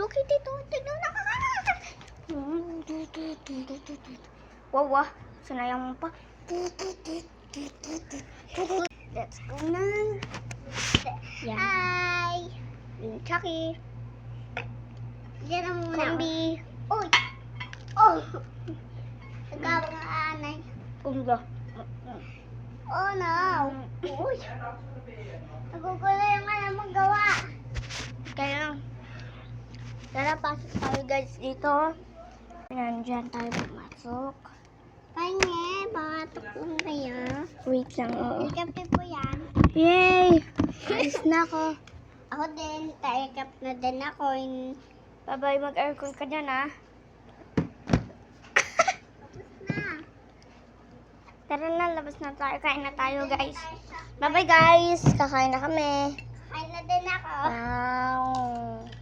Okay, dito. Tignan na. Wow, wow. Sanayang mo pa. Let's go na. Yan. Hi! Yung Chucky. Diyan na muna. Kumbi. Uy! Oh! Nagkabang ang anay. Kumba. Oh no! Uy! Nagugulo yung alam mong gawa. Kaya lang. Tara, pasok tayo guys dito. Nandyan tayo pumasok. Kanya, batok lang kayo. Wait lang, oo. Ikap po yan. Yay! Alis na ako. Ako din, taikap na din ako. Bye-bye, mag-aircon ka dyan, ha? Tapos na. Tara na, labas na tayo. Kain na tayo, guys. Bye-bye, guys. Kakain na kami. Kain na din ako. Wow.